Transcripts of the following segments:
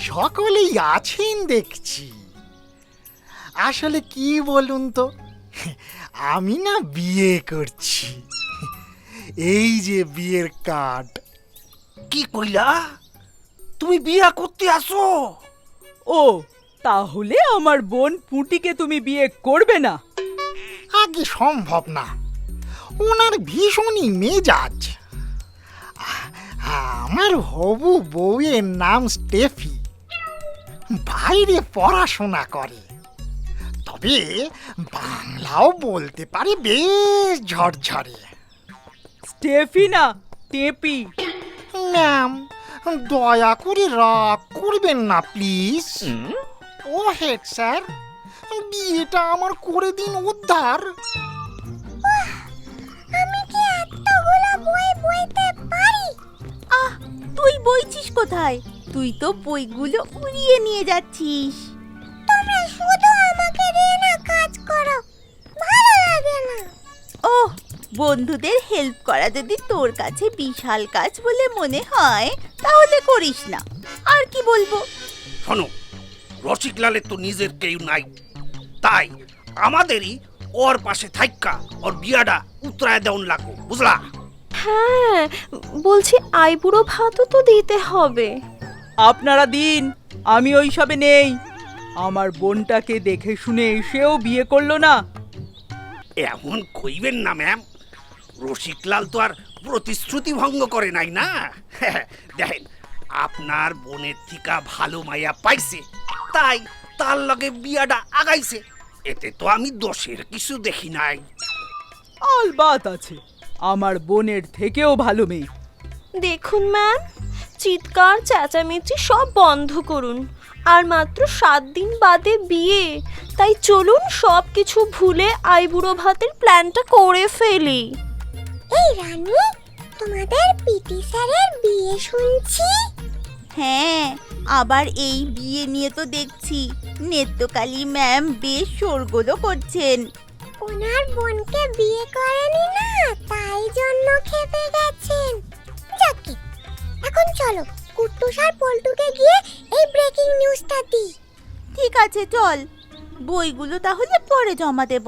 সকলেই আছেন দেখছি। আসলে কি বলুন তো, আমি না বিয়ে করছি। এই যে বিয়ের কার্ড। কি কইলা? তুমি বিয়া করতে আসো? ও, তাহলে আমার বোন পুঁটিকে তুমি বিয়ে করবে না? আগে সম্ভব না, ওনার ভীষণই মেজাজ। আমার হবু বউয়ের নাম স্টেফি, বাইরে পড়াশোনা করে, তবে বাংলাও বলতে পারে বেশ ঝরঝরে। স্টেফি না, টেপি। ম্যাম, দয়া করে রাগ করবেন না প্লিজ। ও হেড স্যার, বিয়েটা আমার করে দিন উদ্ধার। আমি কি এতগুলো বই বইতে পারি? আহ, তুই বইছিস কোথায়? তুই তো বইগুলো উড়িয়ে নিয়ে যাচ্ছিস। তোমরা শুধু আমাকে দিয়ে না কাজ করো, ভালো লাগে না। ওহ, বন্ধুদের হেল্প করা যদি তোর কাছে বিশাল কাজ বলে মনে হয় তাহলে করিস না। আর কি বলবো? শোনো, রসিকলালের তো নিজের কেউ নাই, তাই আমাদেরই ওর পাশে থাইক্কা ওর বিয়াটা উতরায় দেওয়ান লাগবো, বুঝলা? হ্যাঁ, বলছি আইবুড়ো ভাতও তো দিতে হবে। আপনারা দিন, আমি ওই সবে নেই। আমার বোনটাকে দেখে শুনে এসেও বিয়ে করলো না। এমন কইবেন না ম্যাম, রসিকলাল তো আর প্রতিশ্রুতি ভঙ্গ করে নাই না। দেখেন, আপনার বোনের থিকা ভালো মাইয়া পাইছে, তাই তার লগে বিয়াটা আগাইছে, এতে তো আমি দোষের কিছু দেখি নাই। আলবাত আছে, আমার বোনের থেকেও ভালো মেয়ে। দেখুন ম্যাম, চিৎকার চেঁচামেচি সব বন্ধ করুন। আর মাত্র 7 দিন বাদে বিয়ে, তাই চলুন সব কিছু ভুলে আইবুড়ো ভাতের প্ল্যানটা করে ফেলি। এই রানী, তোমাদের পিটি স্যারের বিয়ে শুনছি। হ্যাঁ, আবার এই বিয়ে নিয়ে তো দেখছি নেত্যকালী ম্যাম বেশ শোরগোলও করছেন। ওনার বোনকে বিয়ে করেনি না, তাই জন্য খেপে গেছেন। যাকে, এখন চলো কুট্টুস আর পল্টুকে গিয়ে এই ব্রেকিং নিউজটা দিই। ঠিক আছে, চল। বইগুলো তাহলে পরে জমা দেব।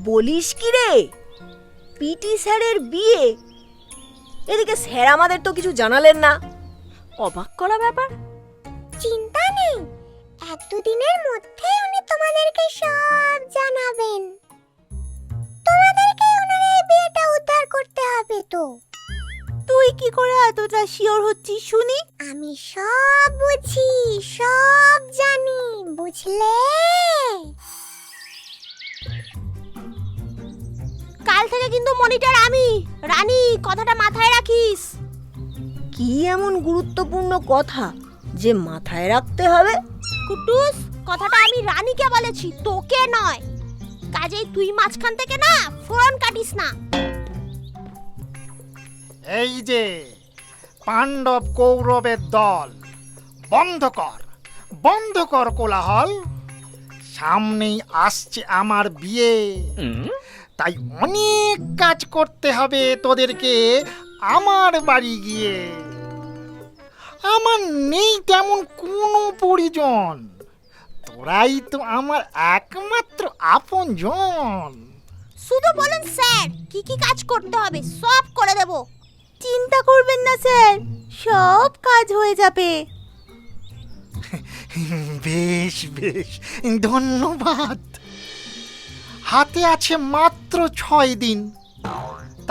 বলিস কি রে, পিটি স্যারের বিয়ে? এদিকে স্যার আমাদের তো কিছু জানালেন না। অবাক করা ব্যাপার। চিন্তা নেই, 1-2 দিনের মধ্যে উনি তোমাদেরকে সব জানাবেন। তোমাদেরকে ওনার এই বিয়েটা উদ্ধার করতে হবে তো। তুই কি করে এতটা শিওর হচ্ছিস শুনি? আমি সব বুঝি, সব জানি, বুঝলে? কাল থেকে কিন্তু মনিটর আমি। রানী, কথাটা মাথায় রাখিস। কি এমন গুরুত্বপূর্ণ কথা যে মাথায় রাখতে হবে? কুটুস, কথাটা আমি রানীকে বলেছি, তোকে নয়। কাজেই তুই মাঝখান থেকে না ফোন কাটিস না। এই যে পাণ্ডব কৌরবের দল, বন্ধ কর, বন্ধ কর কোলাহল। সামনেই আসছে আমার বিয়ে, তাই অনেক কাজ করতে হবে তোদেরকে আমার বাড়ি গিয়ে। আমার নেই তেমন কোনো পরিজন, তোরাই তো আমার একমাত্র আপনজন। শুধু বলুন স্যার, কি কি কাজ করতে হবে সব করে দেব। চিন্তা করবেন না স্যার, সব কাজ হয়ে যাবে। বেশ বেশ, ধন্যবাদ। হাতে আছে মাত্র 6 দিন,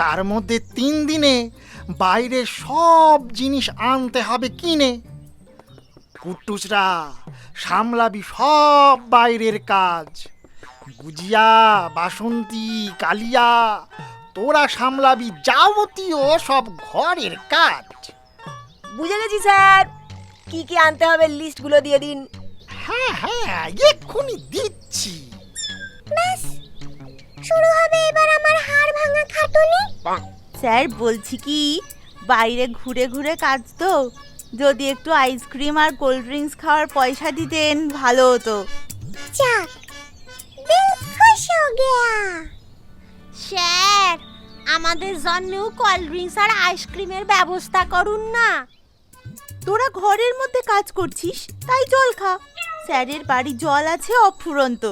তার মধ্যে 3 দিনে বাইরে সব জিনিস আনতে হবে কিনে। কুট্টুসরা সামলাবি সব বাইরের কাজ। গুজিয়া, বাসন্তী, কালিয়া, তোরা সামলাবি যাবতীয় সব ঘরের কাজ। বুঝে গেছি স্যার, কি কি আনতে হবে লিস্টগুলো দিয়ে দিন। হ্যাঁ হ্যাঁ, এক্ষুনি দিচ্ছি। ব্যাস, শুরু হবে এবার আমার হাড় ভাঙা খাটুনি। স্যার, বলছি কি, বাইরে ঘুরে ঘুরে কাজ তো, যদি একটু আইসক্রিম আর কোল্ড ড্রিঙ্কস খাওয়ার পয়সা দিতেন ভালো হতো। যাক, দিল খুশ হো গয়া। স্যার, আমাদের জন্যও কোল্ড ড্রিঙ্কস আর আইসক্রিমের ব্যবস্থা করুন না। তোরা ঘরের মধ্যে কাজ করছিস তাই জল খা। স্যারের বাড়ি জল আছে অফুরন্ত।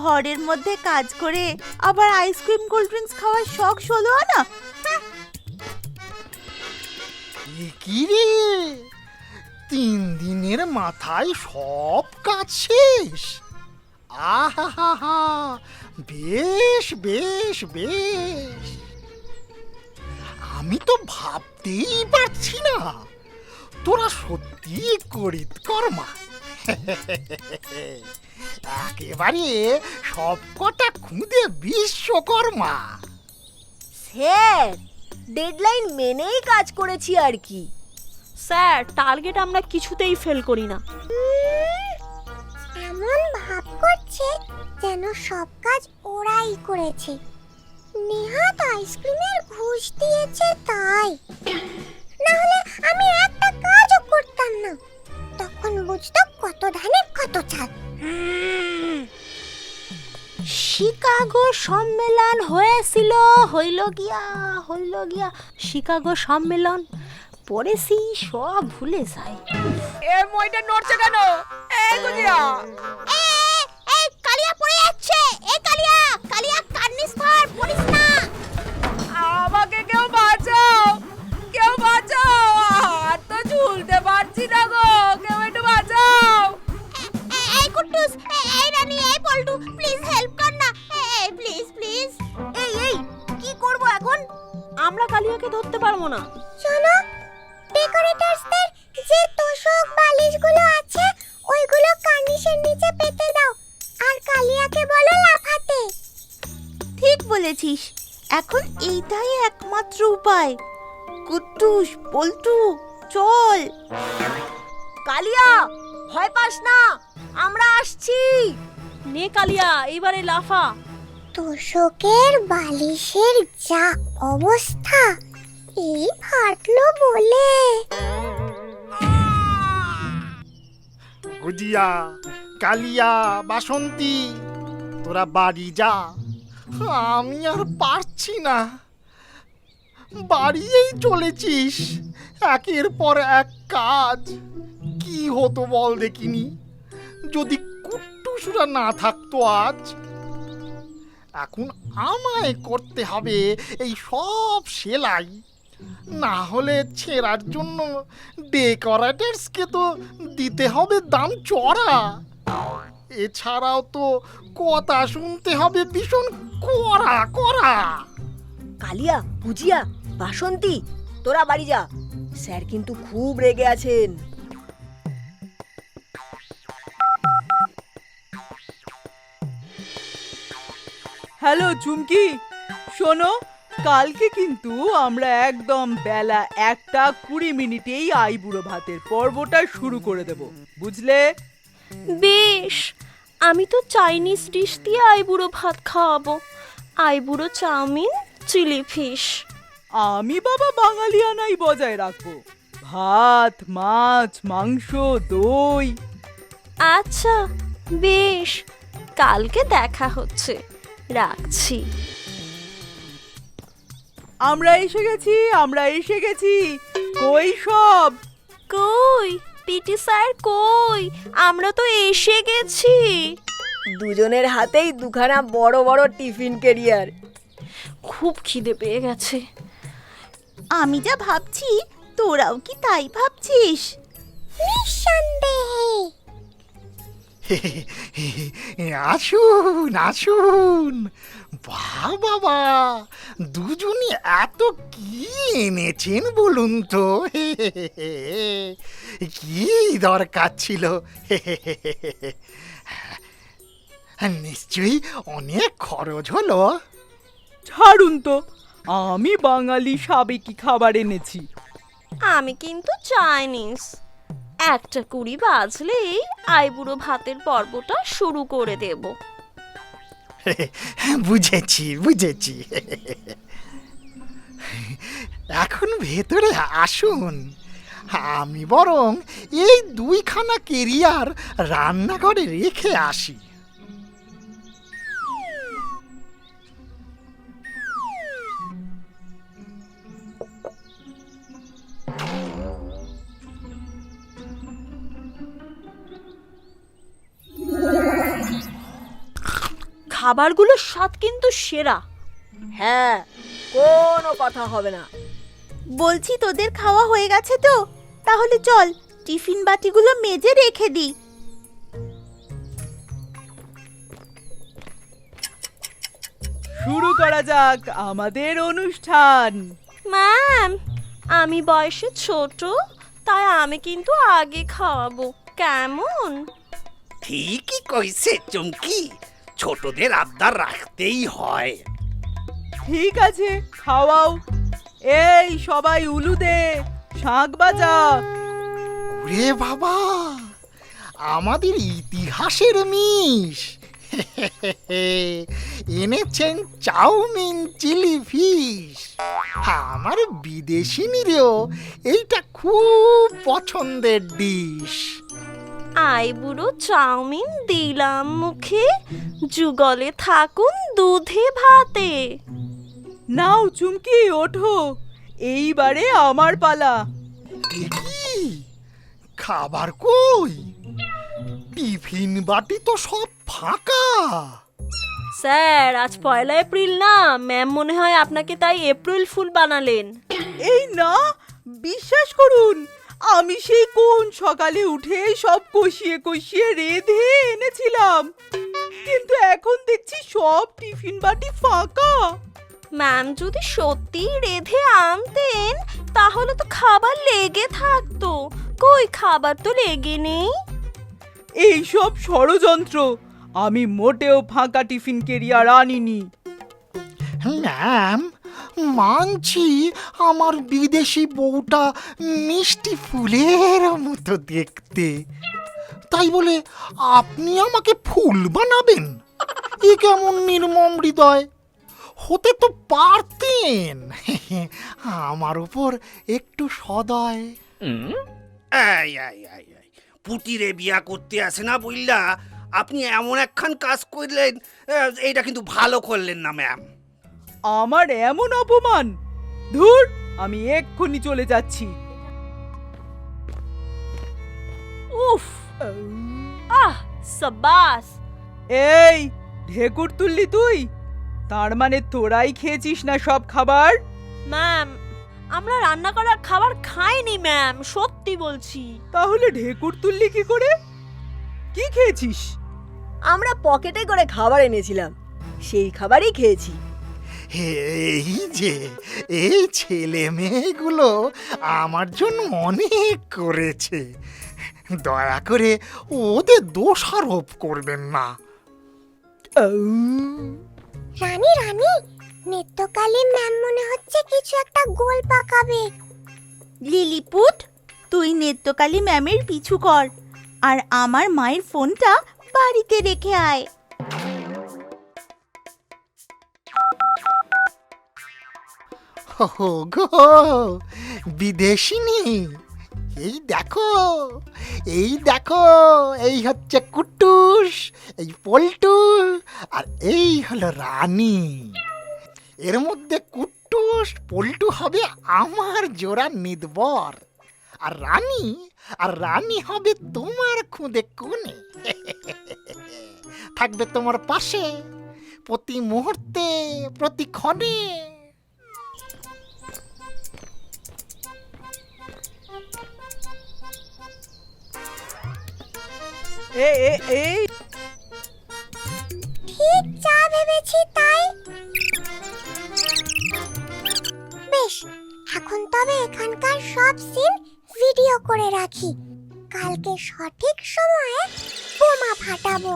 ঘরের মধ্যে কাজ করে আবার আইসক্রিম কোল্ড ড্রিঙ্কস খাওয়ার শখ হলো না। কি রে, 3 দিনের মাথায় সব কাজ শেষ? আহা, বেশ বেশ বেশ। আমি তো ভাবতেই পারছি না তোরা সত্যি করিত কর্মা। একেবারে সব কটা খুদে বিশ্বকর্মা। স্যার, ডেডলাইন মেনেই কাজ করেছি আর কি। স্যার, টার্গেট আমরা কিছুতেই ফেল করি না। এমন ভাব করছে যেন সব কাজ ওরাই করেছে, নেহাত আইসক্রিমের ঘুষ দিয়েছে তাই। না হলে আমি একটা কাজও করতাম না, তখন বুঝতো কত ধানে কত চাল। শিকাগো সম্মেলন হয়েছিল, হইল গিয়া শিকাগো সম্মেলন পড়েছি, সব ভুলে যাই। এ মইটা নড়ছে কেন? এই গুজিয়া, এই কালিয়া পড়ে যাচ্ছে। এই কালিয়া, কালিয়া কান্নিস ধর, পড়িস না। আমাকে কেউ বাঁচাও, কেউ বাঁচাও। আর তো ঝুলতে পারছি না গো, কেউ একটু বাঁচাও। এই কুট্টুস, এই রানী, এই পল্টু, প্লিজ হেল্প কর না। এই প্লিজ প্লিজ। এই কি করব এখন? আমরা কালিয়াকে ধরতে পারবো না। শোনো, ডেকোরেটরসদের যে তোষক বালিশগুলো আছে ওইগুলো কার্নিশের নিচে পেতে দাও, আর কালিয়াকে বলো লাফাতে। ঠিক বলেছিস, এখন এইটাই একমাত্র উপায়। কুট্টুস, পল্টু, চল। কালিয়া, ভয় পাস না, আমরা আসছি। নে কালিয়া, এবারে লাফা। তোষকের বালিশের যা অবস্থা, এই ফাটলো বলে। গুজিয়া, কালিয়া, বাসন্তী, তোরা বাড়ি যা, আমি আর পারছি না। বাড়িয়েই চলেছিস একের পর এক কাজ। কি হতো বল দেখিনি যদি কুট্টুসুরা না থাকতো আজ। এখন আমায় করতে হবে এই সব সেলাই, না হলে ছেঁড়ার জন্য ডেকোরেটরসকে তো দিতে হবে দাম চড়া। এছাড়াও তো কথা শুনতে হবে ভীষণ কড়া কড়া। কালিয়া, বুঝিয়া, বাসন্তী, তোরা বাড়ি যা। স্যার কিন্তু খুব রেগে আছেন। হ্যালো চুমকি, শোনো, কালকে কিন্তু আমরা একদম বেলা 1:20 আইবুড়ো ভাতের পর্বটা শুরু করে দেব, বুঝলে? বেশ, আমি তো চাইনিজ ডিশ দিয়ে আইবুড়ো ভাত খাওয়াবো। আইবুড়ো চাউমিন, চিলি ফিশ। আমি বাবা বাঙালিয়ানাই বজায় রাখবো। ভাত, মাছ, মাংস, দই। আচ্ছা বেশ, কালকে দেখা হচ্ছে, রাখছি। আমরা এসে গেছি। কই সব? কই পিটি স্যার, কই? আমরা তো এসে গেছি। দুজনের হাতেই দুখানা বড় বড় টিফিন ক্যারিয়ার। খুব খিদে পেয়ে গেছে। আমি যা ভাবছি তোরাও কি তাই ভাবছিস? নিঃসন্দেহে। আসুন আসুন। বাবা, দুজনে এত কি এনেছেন বলুন তো? কি দরকার ছিল? নিশ্চয়ই অনেক খরচ হলো। ছাড়ুন তো, আমি বাঙালি সাবেকি খাবার এনেছি। আমি কিন্তু চাইনিজ। 1:20 বাজলেই আইবুড়ো ভাতের পর্বটা শুরু করে দেব। বুঝেছি। এখন ভেতরে আসুন। আমি বরং এই 2খানা কেরিয়ার রান্নাঘরে রেখে আসি। খাবারগুলোর স্বাদ কিন্তু সেরা। হ্যাঁ, কোনো কথা হবে না। বলছি তোদের খাওয়া হয়ে গেছে তো? তাহলে চল টিফিন বাটিগুলো মেজে রেখে দিই। শুরু করা যাক আমাদের অনুষ্ঠান। ম্যাম, আমি বয়সে ছোট, তাই আমি কিন্তু আগে খাওয়াবো, কেমন? ঠিকই কইছে চুমকি, ছোটদের আবদার রাখতেই হয়। ঠিক আছে, খাওয়াও। এই সবাই উলু দে, শাঁখ বাজা। ওরে বাবা, আমাদের ইতিহাসের মিশ এনেছেন চাউমিন চিলি ফিশ। আমার বিদেশিনীরেও এইটা খুব পছন্দের ডিশ। আইবুড়ো চাউমিন দিলাম মুখে, যুগলে থাকুন দুধে ভাতে। নাও চুমকি, ওঠো, এইবারে আমার পালা। এ কি খাবার কই? টিফিন বাটি তো সব ফাঁকা। স্যার, আজ 1 এপ্রিল না, ম্যাম মনে হয় আপনাকে তাই এপ্রিল ফুল বানালেন। এই না, বিশ্বাস করুন, আমি সেই কোন সকালে উঠে সব কষিয়ে কষিয়ে রেঁধে এনেছিলাম, কিন্তু এখন দেখছি সব টিফিন বাটি ফাঁকা। ম্যাম যদি সত্যি রেঁধে আনতেন তাহলে তো খাবার লেগে থাকতো, কই খাবার তো লেগে নেই। এই সব ষড়যন্ত্র, আমি মোটেও ফাঁকা টিফিন কেরিয়ার আনিনি। ম্যাম, মানছি আমার বিদেশি বউটা মিষ্টি ফুলের মতো দেখতে, তাই বলে আপনি আমাকে ফুল বানাবেন? এ কেমন নির্মম হৃদয়! হতে তো পারতেন আমার উপর একটু সদয়। পুটিরে বিয়া করতে আসে না বললা, আপনি এমন একখান কাজ করলেন, এইটা কিন্তু ভালো করলেন না ম্যাম। আমার এমন অপমান! ধুর, আমি এক্ষুনি চলে যাচ্ছি। উফ, আহ সাবাস। এই ঢেকুর তুললি তুই? তার মানে তোরাই খেয়েছিস না সব খাবার? ম্যাম, আমরা রান্না করা খাবার খাইনি ম্যাম, সত্যি বলছি। তাহলে ঢেকুর তুললি কি করে? কি খেয়েছিস? আমরা পকেটে করে খাবার এনেছিলাম, সেই খাবারই খেয়েছি। এই যে এই ছেলে মেয়েগুলো আমার জন্য অনেক করেছে, দয়া করে ওদের দোষারোপ করবেন না। রানী রানী, নিত্যকালী ম্যাম মনে হচ্ছে কিছু একটা গোল পাকাবে। লিলিপুট, তুই নিত্যকালী ম্যামের পিছু কর, আর আমার মায়ের ফোনটা বাড়িতে রেখে আয়। হো গো বিদেশিনী, এই দেখো, এই দেখো, এই হচ্ছে কুট্টুস, এই পল্টু, আর এই হলো রানী। এর মধ্যে কুট্টুস পল্টু হবে আমার জোড়া নিদবর, আর রানী হবে তোমার খুদে কোণে, থাকবে তোমার পাশে প্রতি মুহূর্তে, প্রতি ক্ষণে। এই ঠিক যা ভেবেছি তাই। বেশ, এখন তবে এখানকার সব সিন ভিডিও করে রাখি, কালকে সঠিক সময়ে বোমা ফাটাবো।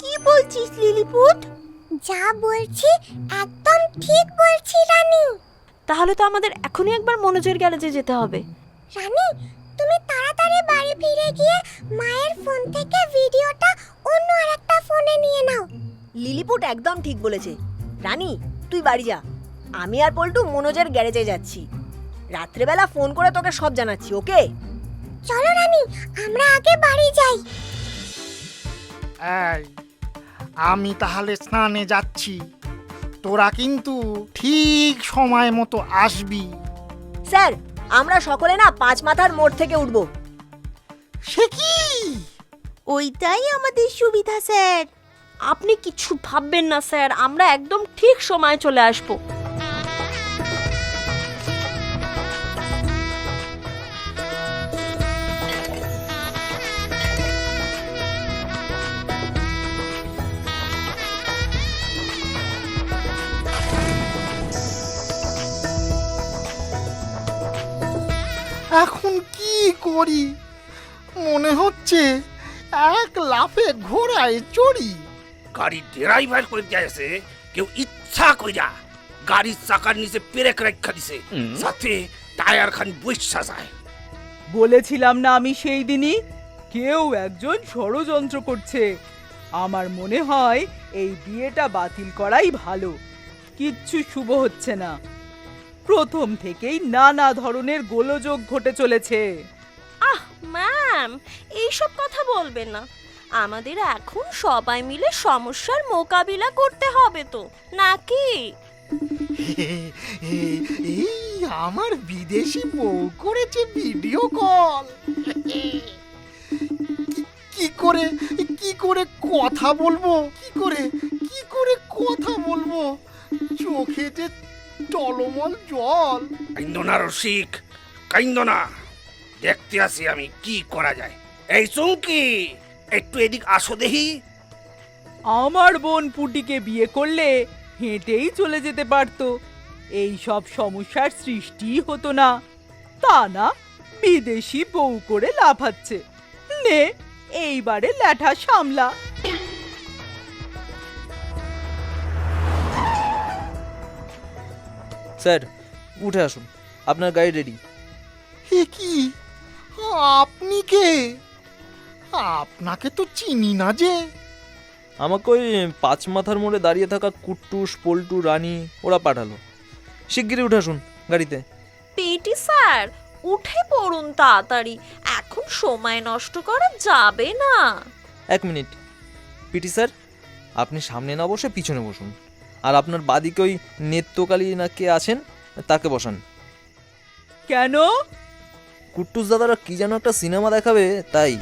কি বলছিস লিলিপুট? যা বলছি একদম ঠিক বলছি রানী। তাহলে তো আমাদের এখনই একবার মনোজের গ্যারেজে যেতে হবে। রানী, তুমি তাড়াতাড়ি বাড়ি ফিরে গিয়ে মায়ের ফোন থেকে ভিডিওটা অন্য আরেকটা ফোনে নিয়ে নাও। লিলিপুট একদম ঠিক বলেছে। রানী, তুই বাড়ি যা, আমি আর পল্টু মনোজের গ্যারেজে যাচ্ছি। রাত্রেবেলা ফোন করে তোকে সব জানাচ্ছি, ওকে? চলো রানী, আমরা আগে বাড়ি যাই। এই, আমি তাহলে স্নানে যাচ্ছি, তোরা কিন্তু ঠিক সময় মতো আসবি। স্যার, আমরা সকলে না 5 মাথার মোড় থেকে উঠবো। সে কি? ওইটাই আমাদের সুবিধা স্যার। আপনি কিছু ভাববেন না স্যার, আমরা একদম ঠিক সময় চলে আসবো। এখন কি করি? মনে হচ্ছে এক লাফে ঘোড়ায় চড়ি। গাড়ি ড্রাইভার করে দিয়েছে কেউ ইচ্ছা কইরা গাড়ির চাকার নিচে পেরেক রাখা দিছে, সাথে টায়ার খান বইসা যায়। বলেছিলাম না আমি সেই দিনই, কেউ একজন ষড়যন্ত্র করছে। আমার মনে হয় এই বিয়েটা বাতিল করাই ভালো। কিচ্ছু শুভ হচ্ছে না। প্রথম থেকেই নানা ধরনের গোলযোগ ঘটে চলেছে। আহ ম্যাম, এইসব কথা বলবেন না। আমাদের এখন সবাই মিলে সমস্যার মোকাবিলা করতে হবে তো, নাকি? এই আমার বিদেশি বউ করেছে ভিডিও কল। কি করে কথা বলবো? কি করে কথা বলবো? চোখে যে টলমল জল। কাইন্দনা রসিক, কাইন্দনা। দেখতে আসি আমি কি করা যায়। এই চৌকি, একটু এদিক আসো দেখি। আমার বোন পুটিকে বিয়ে করলে হেঁটেই চলে যেতে পারতো, এই সব সমস্যার সৃষ্টি হতো না। তা না, বিদেশি বউ করে লাফাচ্ছে। নে, এইবারে ল্যাঠা সামলা। স্যার উঠে আসুন, আপনার গাড়ি রেডি। এ কি? আপনি কে? আপনাকে তো চিনি না যে। আমাকে ওই 5 মাথার মোড়ে দাঁড়িয়ে থাকা কুট্টুস, পল্টু, রানী ওরা পাঠালো। শিগগিরই উঠে আসুন গাড়িতে। পিটি স্যার, উঠে পড়ুন তাড়াতাড়ি, এখন সময় নষ্ট করা যাবে না। 1 মিনিট। পিটি স্যার, আপনি সামনে না বসে পিছনে বসুন, আর আপনার বাদিকে ওই নেত্যকালী না কে আছেন তাকে বসান। কেন? কুট্টুস দাদারা কি যেন একটা সিনেমা দেখাবে, তাই।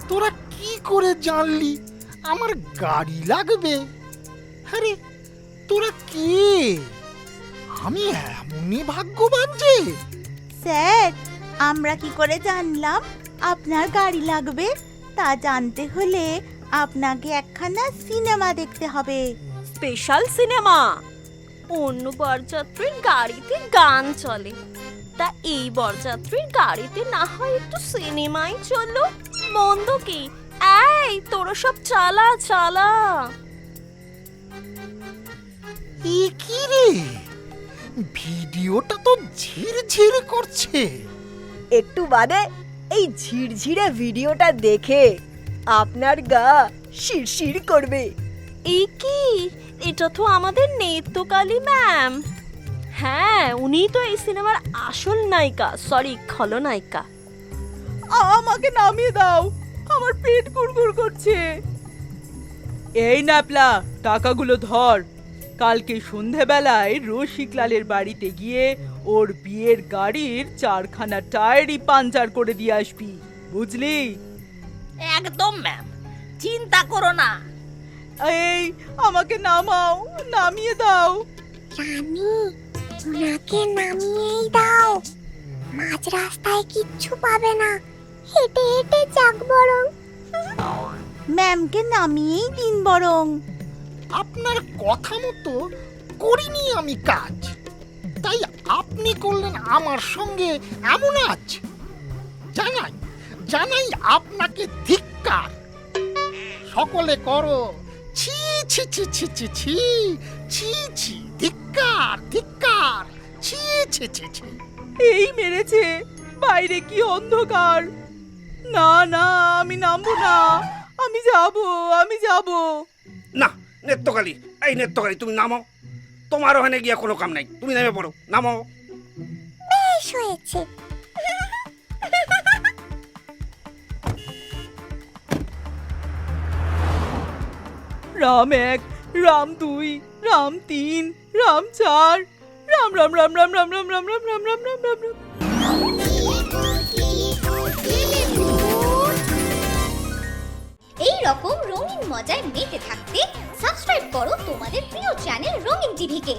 তোরা কি করে জানলি আমার গাড়ি লাগবে? আরে তোরা কে? আমি এমনই ভাগ্যবান যে। স্যার, আমরা কি করে জানলাম আপনার গাড়ি লাগবে? তা জানতে হলে আপনাকে একখানা সিনেমা দেখতে হবে। Special cinema. অন্য বরযাত্রীর গাড়িতে গান চলে, তা এই বরযাত্রীর গাড়িতে না হয় একটু সিনেমাই চলো। মন্দ কি? এই তোরা সব চালা চালা। এ কি রে? ভিডিওটা তো ঝিরঝির করছে। একটু বাদে এই ঝিরঝিরে ভিডিওটা দেখে আপনার গা শিরশির করবে। এই কি? এটা তো আমাদের নেত্যকালী ম্যাম। হ্যাঁ, উনি তো এই সিনেমার আসল নায়িকা, সরি খলনায়িকা। আমাকে নামিয়ে দাও, আমার পেট গুড়গুড় করছে। এই ন্যাপলা, টাকাগুলো ধর। কালকে সন্ধেবেলায় রসিকলালের বাড়িতে গিয়ে ওর বিয়ের গাড়ির 4খানা টায়ারই পাঞ্চার করে দিয়ে আসবি, বুঝলি? একদম ম্যাম, চিন্তা করো না। এই আমাকে নামাও, নামিয়ে দাও। রানী, ওনাকে নামিয়েই দাও। মাঝ রাস্তায় কিচ্ছু পাবে না, হেঁটে হেঁটে যাক বরং। ম্যামকে নামিয়েই দিন বরং। আপনার কথা মতো করিনি আমি কাজ, তাই আপনি করলেন আমার সঙ্গে এমন আজ। জানাই আপনাকে ধিক্কার। সকলে করো ছি ছি ছি ছি ছি ছি ছি ছি, ধিক্কার ধিক্কার, ছি ছি ছি ছি। এই মেরেছে, বাইরে কি অন্ধকার। না না, আমি নামবো না, আমি যাব। না, নেত্যকালী, এই নেত্যকালী তুমি নামো। তোমার ওখানে গিয়া কোনো কাম নাই, তুমি নেমে পড়ো, নামো। বেশ হয়েছে। রাম 1, রাম 2, রাম 3, রাম 4, রাম রাম রাম রাম রাম রাম রাম রাম রাম রাম রাম রাম রাম। এই রকম রঙিন মজায় মেতে থাকতে সাবস্ক্রাইব করো তোমাদের প্রিয় চ্যানেল রঙিন টিভিকে।